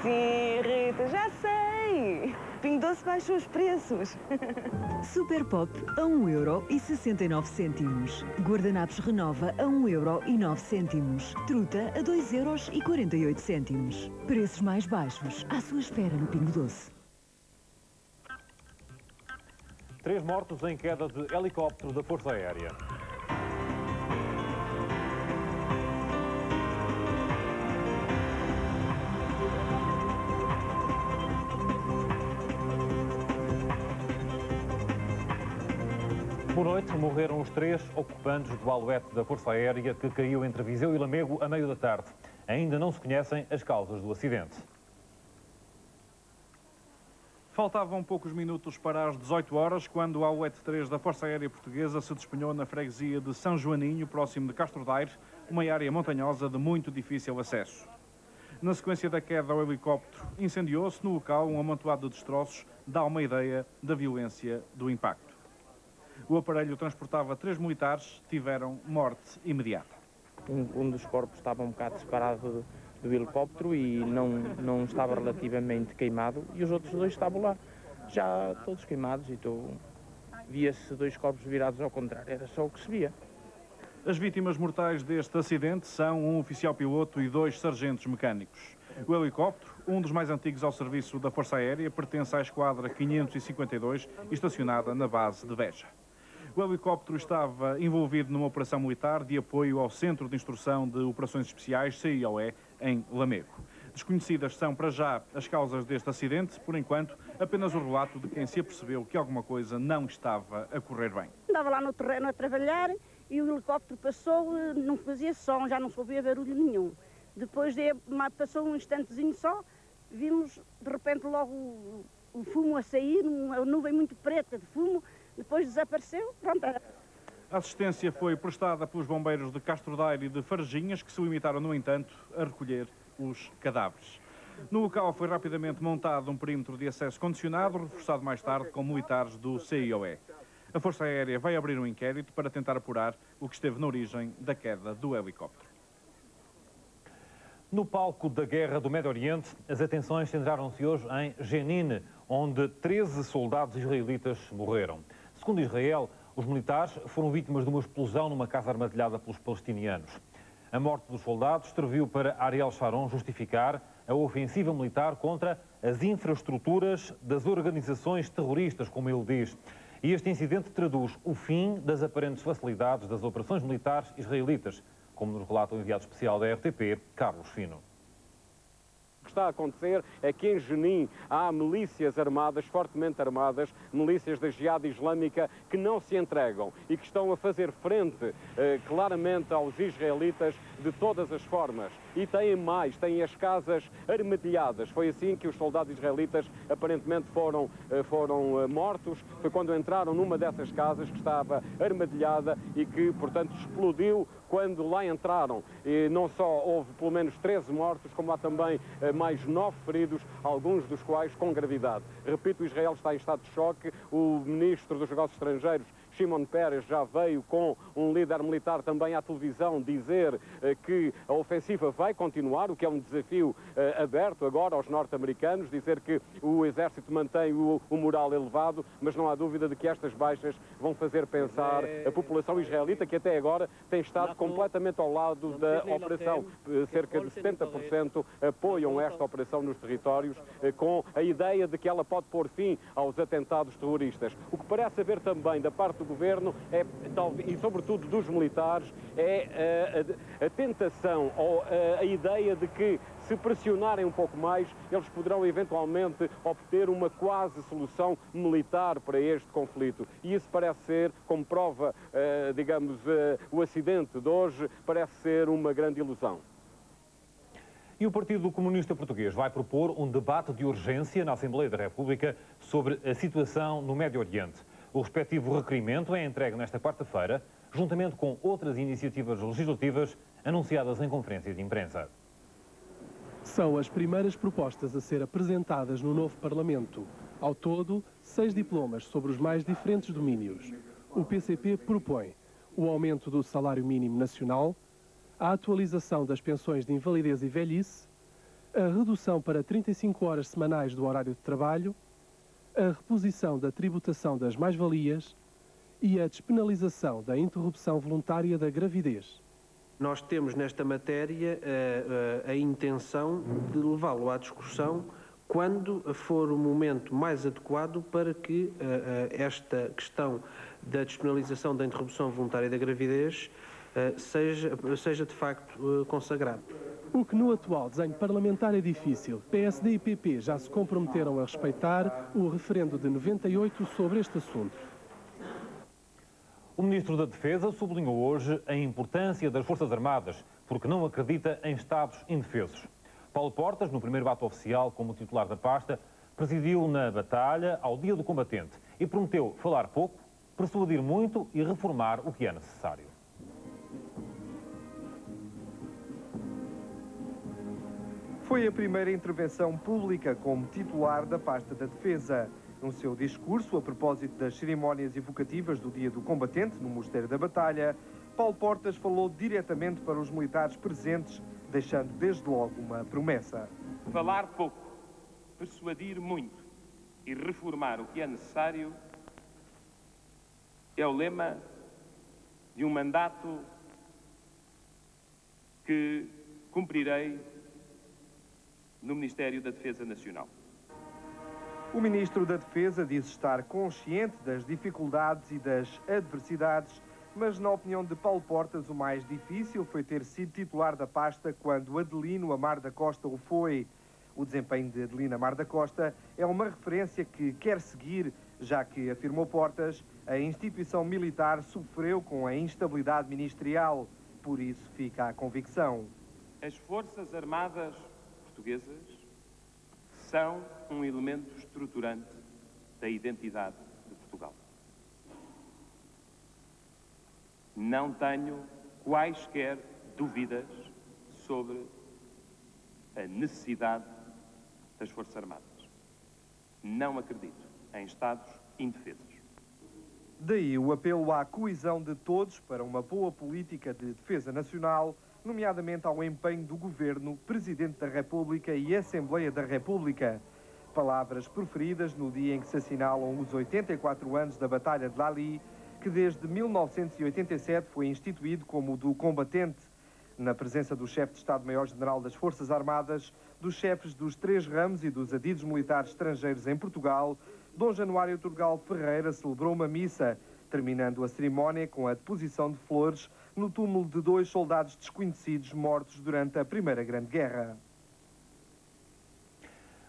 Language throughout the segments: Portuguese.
Sim, Rita, já sei. Pingo Doce baixou os preços. Super Pop a 1,69 €. Guardanapos Renova a 1,09 €. Truta a 2,48 €. Preços mais baixos à sua espera no Pingo Doce. 3 mortos em queda de helicóptero da Força Aérea. Boa noite. Morreram os 3 ocupantes do Alouette da Força Aérea que caiu entre Viseu e Lamego a meio da tarde. Ainda não se conhecem as causas do acidente. Faltavam poucos minutos para as 18 horas, quando o Alouette 3 da Força Aérea Portuguesa se despenhou na freguesia de São Joaninho, próximo de Castro Daire, uma área montanhosa de muito difícil acesso. Na sequência da queda, o helicóptero incendiou-se no local. Um amontoado de destroços dá uma ideia da violência do impacto. O aparelho transportava 3 militares, tiveram morte imediata. Um dos corpos estava um bocado separado do helicóptero e não estava relativamente queimado, e os outros 2 estavam lá, já todos queimados, e via-se 2 corpos virados ao contrário, era só o que se via. As vítimas mortais deste acidente são um oficial piloto e 2 sargentos mecânicos. O helicóptero, um dos mais antigos ao serviço da Força Aérea, pertence à Esquadra 552, estacionada na base de Beja. O helicóptero estava envolvido numa operação militar de apoio ao Centro de Instrução de Operações Especiais, CIOE, em Lamego. Desconhecidas são, para já, as causas deste acidente. Por enquanto, apenas o relato de quem se apercebeu que alguma coisa não estava a correr bem. Andava lá no terreno a trabalhar e o helicóptero passou, não fazia som, já não se ouvia barulho nenhum. Depois passou um instantezinho só, vimos de repente logo o fumo a sair, uma nuvem muito preta de fumo. Depois desapareceu, pronto. A assistência foi prestada pelos bombeiros de Castro Daire e de Farginhas, que se limitaram, no entanto, a recolher os cadáveres. No local foi rapidamente montado um perímetro de acesso condicionado, reforçado mais tarde com militares do CIOE. A Força Aérea vai abrir um inquérito para tentar apurar o que esteve na origem da queda do helicóptero. No palco da Guerra do Médio Oriente, as atenções centraram-se hoje em Jenin, onde 13 soldados israelitas morreram. Segundo Israel, os militares foram vítimas de uma explosão numa casa armadilhada pelos palestinianos. A morte dos soldados serviu para Ariel Sharon justificar a ofensiva militar contra as infraestruturas das organizações terroristas, como ele diz. E este incidente traduz o fim das aparentes facilidades das operações militares israelitas, como nos relata o enviado especial da RTP, Carlos Fino. O que está a acontecer é que em Jenin há milícias armadas, fortemente armadas, milícias da Jihad Islâmica, que não se entregam e que estão a fazer frente claramente aos israelitas de todas as formas. E têm mais, têm as casas armadilhadas. Foi assim que os soldados israelitas aparentemente foram mortos. Foi quando entraram numa dessas casas que estava armadilhada e que, portanto, explodiu quando lá entraram. E não só houve pelo menos 13 mortos, como há também mais 9 feridos, alguns dos quais com gravidade. Repito, Israel está em estado de choque. O ministro dos Negócios Estrangeiros, Shimon Peres, já veio com um líder militar também à televisão dizer que a ofensiva vai continuar, o que é um desafio aberto agora aos norte-americanos, dizer que o exército mantém o moral elevado, mas não há dúvida de que estas baixas vão fazer pensar a população israelita, que até agora tem estado completamente ao lado da operação. Cerca de 70% apoiam esta operação nos territórios, com a ideia de que ela pode pôr fim aos atentados terroristas. O que parece haver também da parte do governo e sobretudo dos militares é a tentação ou a ideia de que, se pressionarem um pouco mais, eles poderão eventualmente obter uma quase solução militar para este conflito. E isso parece ser, como prova, digamos, o acidente de hoje, parece ser uma grande ilusão. E o Partido Comunista Português vai propor um debate de urgência na Assembleia da República sobre a situação no Médio Oriente. O respectivo requerimento é entregue nesta quarta-feira, juntamente com outras iniciativas legislativas anunciadas em conferência de imprensa. São as primeiras propostas a ser apresentadas no novo Parlamento. Ao todo, 6 diplomas sobre os mais diferentes domínios. O PCP propõe o aumento do salário mínimo nacional, a atualização das pensões de invalidez e velhice, a redução para 35 horas semanais do horário de trabalho, a reposição da tributação das mais-valias e a despenalização da interrupção voluntária da gravidez. Nós temos nesta matéria a intenção de levá-lo à discussão quando for o momento mais adequado para que esta questão da despenalização da interrupção voluntária da gravidez seja de facto consagrado. O que no atual desenho parlamentar é difícil. PSD e PP já se comprometeram a respeitar o referendo de 98 sobre este assunto. O Ministro da Defesa sublinhou hoje a importância das Forças Armadas, porque não acredita em Estados indefesos. Paulo Portas, no primeiro ato oficial como titular da pasta, presidiu na batalha ao Dia do Combatente e prometeu falar pouco, persuadir muito e reformar o que é necessário. Foi a primeira intervenção pública como titular da pasta da Defesa. No seu discurso, a propósito das cerimónias evocativas do Dia do Combatente, no Mosteiro da Batalha, Paulo Portas falou diretamente para os militares presentes, deixando desde logo uma promessa. Falar pouco, persuadir muito e reformar o que é necessário é o lema de um mandato que cumprirei no Ministério da Defesa Nacional. O Ministro da Defesa diz estar consciente das dificuldades e das adversidades, mas na opinião de Paulo Portas o mais difícil foi ter sido titular da pasta quando Adelino Amar da Costa o foi. O desempenho de Adelino Amar da Costa é uma referência que quer seguir, já que, afirmou Portas, a instituição militar sofreu com a instabilidade ministerial. Por isso fica a convicção. As Forças Armadas portuguesas são um elemento estruturante da identidade de Portugal. Não tenho quaisquer dúvidas sobre a necessidade das Forças Armadas. Não acredito em Estados indefesos. Daí o apelo à coesão de todos para uma boa política de defesa nacional, nomeadamente ao empenho do Governo, Presidente da República e Assembleia da República. Palavras proferidas no dia em que se assinalam os 84 anos da Batalha de Lali, que desde 1987 foi instituído como o do combatente, na presença do chefe de Estado-Maior-General das Forças Armadas, dos chefes dos 3 ramos e dos adidos militares estrangeiros em Portugal, Dom Januário Turgal Ferreira celebrou uma missa, terminando a cerimónia com a deposição de flores no túmulo de 2 soldados desconhecidos mortos durante a Primeira Grande Guerra.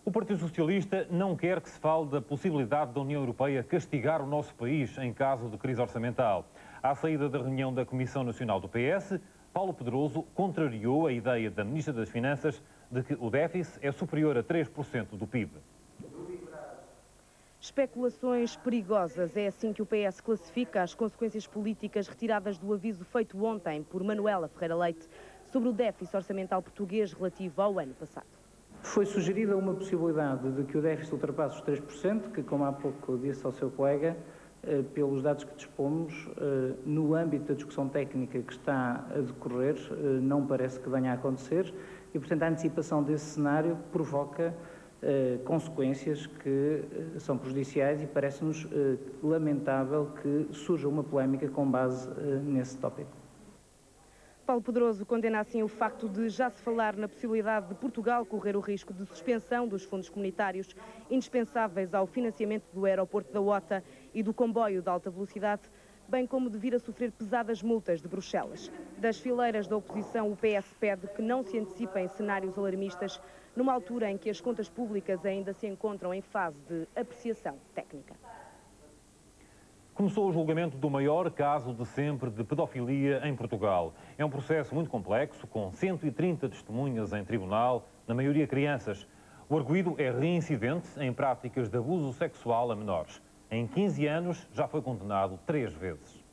O Partido Socialista não quer que se fale da possibilidade da União Europeia castigar o nosso país em caso de crise orçamental. À saída da reunião da Comissão Nacional do PS, Paulo Pedroso contrariou a ideia da Ministra das Finanças de que o déficit é superior a 3% do PIB. Especulações perigosas, é assim que o PS classifica as consequências políticas retiradas do aviso feito ontem por Manuela Ferreira Leite sobre o déficit orçamental português relativo ao ano passado. Foi sugerida uma possibilidade de que o déficit ultrapasse os 3%, que, como há pouco disse ao seu colega, pelos dados que dispomos, no âmbito da discussão técnica que está a decorrer, não parece que venha a acontecer e, portanto, a antecipação desse cenário provoca consequências que são prejudiciais e parece-nos lamentável que surja uma polémica com base nesse tópico. Paulo Pedroso condena assim o facto de já se falar na possibilidade de Portugal correr o risco de suspensão dos fundos comunitários indispensáveis ao financiamento do aeroporto da OTA e do comboio de alta velocidade, bem como de vir a sofrer pesadas multas de Bruxelas. Das fileiras da oposição, o PS pede que não se antecipem cenários alarmistas numa altura em que as contas públicas ainda se encontram em fase de apreciação técnica. Começou o julgamento do maior caso de sempre de pedofilia em Portugal. É um processo muito complexo, com 130 testemunhas em tribunal, na maioria crianças. O arguido é reincidente em práticas de abuso sexual a menores. Em 15 anos já foi condenado 3 vezes.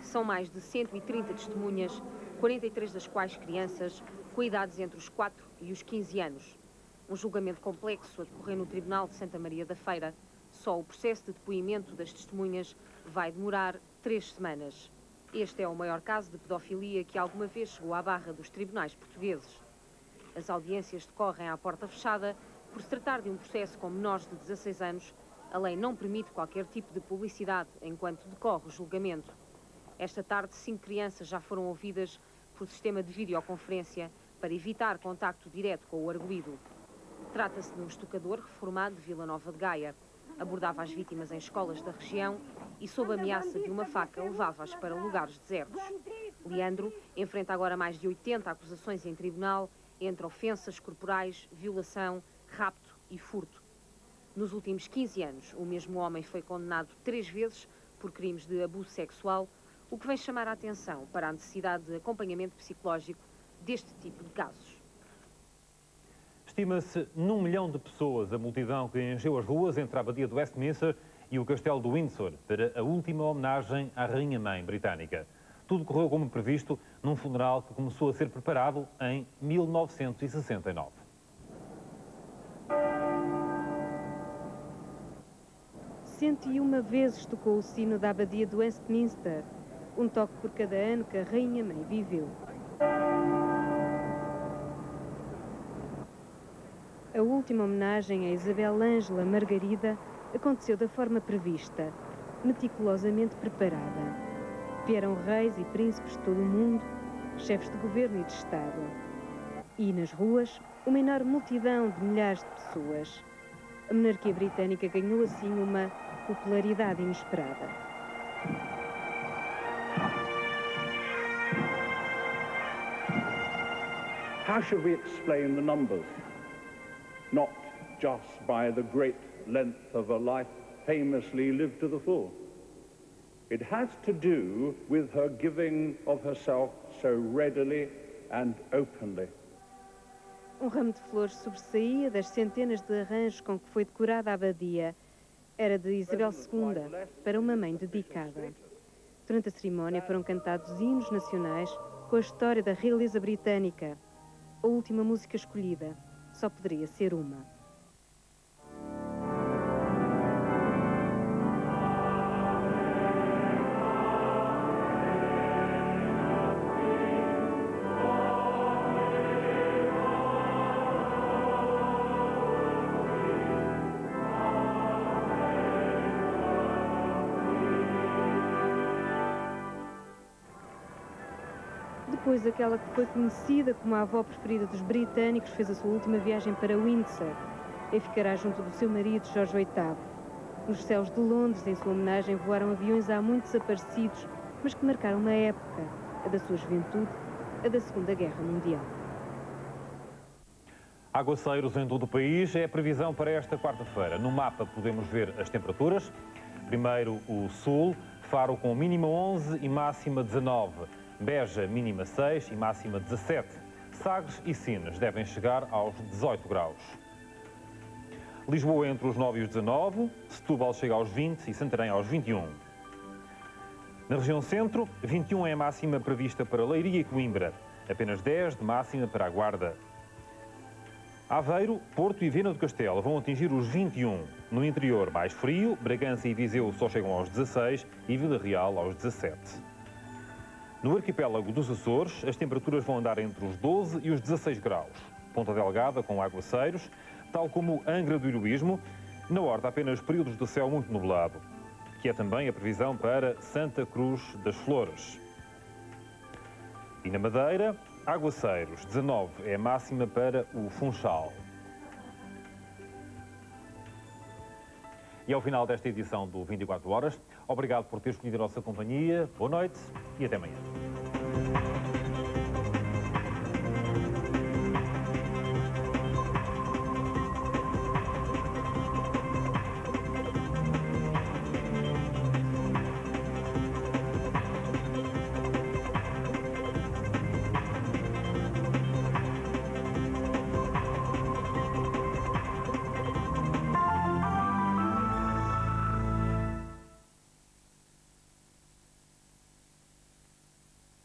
São mais de 130 testemunhas, 43 das quais crianças, com idades entre os 4 e os 15 anos. Um julgamento complexo a decorrer no Tribunal de Santa Maria da Feira. Só o processo de depoimento das testemunhas vai demorar 3 semanas. Este é o maior caso de pedofilia que alguma vez chegou à barra dos tribunais portugueses. As audiências decorrem à porta fechada. Por se tratar de um processo com menores de 16 anos, a lei não permite qualquer tipo de publicidade enquanto decorre o julgamento. Esta tarde, 5 crianças já foram ouvidas por sistema de videoconferência para evitar contacto direto com o arguido. Trata-se de um estucador reformado de Vila Nova de Gaia. Abordava as vítimas em escolas da região e, sob ameaça de uma faca, levava-as para lugares desertos. Leandro enfrenta agora mais de 80 acusações em tribunal, entre ofensas corporais, violação, rapto e furto. Nos últimos 15 anos, o mesmo homem foi condenado 3 vezes por crimes de abuso sexual, o que vem chamar a atenção para a necessidade de acompanhamento psicológico deste tipo de casos. Estima-se num 1 milhão de pessoas a multidão que encheu as ruas entre a Abadia de Westminster e o Castelo de Windsor para a última homenagem à Rainha-Mãe britânica. Tudo correu como previsto num funeral que começou a ser preparado em 1969. Cento e uma vezes tocou o sino da Abadia de Westminster, um toque por cada ano que a Rainha-Mãe viveu. A última homenagem a Isabel Ângela Margarida aconteceu da forma prevista, meticulosamente preparada. Vieram reis e príncipes de todo o mundo, chefes de governo e de Estado. E nas ruas, uma enorme multidão de milhares de pessoas. A monarquia britânica ganhou assim uma popularidade inesperada. How should we explain the numbers? Not just by the great length of a life famously lived to the full. It has to do with her giving of herself so readily and openly. Um ramo de flores sobressaía das centenas de arranjos com que foi decorada a abadia. Era de Isabel II, para uma mãe dedicada. Durante a cerimónia foram cantados hinos nacionais com a história da realeza britânica. A última música escolhida só poderia ser uma. Depois, aquela que foi conhecida como a avó preferida dos britânicos fez a sua última viagem para Windsor e ficará junto do seu marido, Jorge VIII. Nos céus de Londres, em sua homenagem, voaram aviões há muito desaparecidos, mas que marcaram uma época, a da sua juventude, a da Segunda Guerra Mundial. Aguaceiros em todo o país é a previsão para esta quarta-feira. No mapa podemos ver as temperaturas. Primeiro o Sul, Faro com mínima 11 e máxima 19. Beja, mínima 6 e máxima 17. Sagres e Sines devem chegar aos 18 graus. Lisboa entre os 9 e os 19. Setúbal chega aos 20 e Santarém aos 21. Na região centro, 21 é a máxima prevista para Leiria e Coimbra. Apenas 10 de máxima para a Guarda. Aveiro, Porto e Viana do Castelo vão atingir os 21. No interior, mais frio, Bragança e Viseu só chegam aos 16 e Vila Real aos 17. No arquipélago dos Açores, as temperaturas vão andar entre os 12 e os 16 graus. Ponta Delgada com aguaceiros, tal como Angra do Heroísmo. Na Horta, apenas períodos de céu muito nublado, que é também a previsão para Santa Cruz das Flores. E na Madeira, aguaceiros, 19 é a máxima para o Funchal. E ao final desta edição do 24 Horas, obrigado por ter escolhido a nossa companhia, boa noite e até amanhã.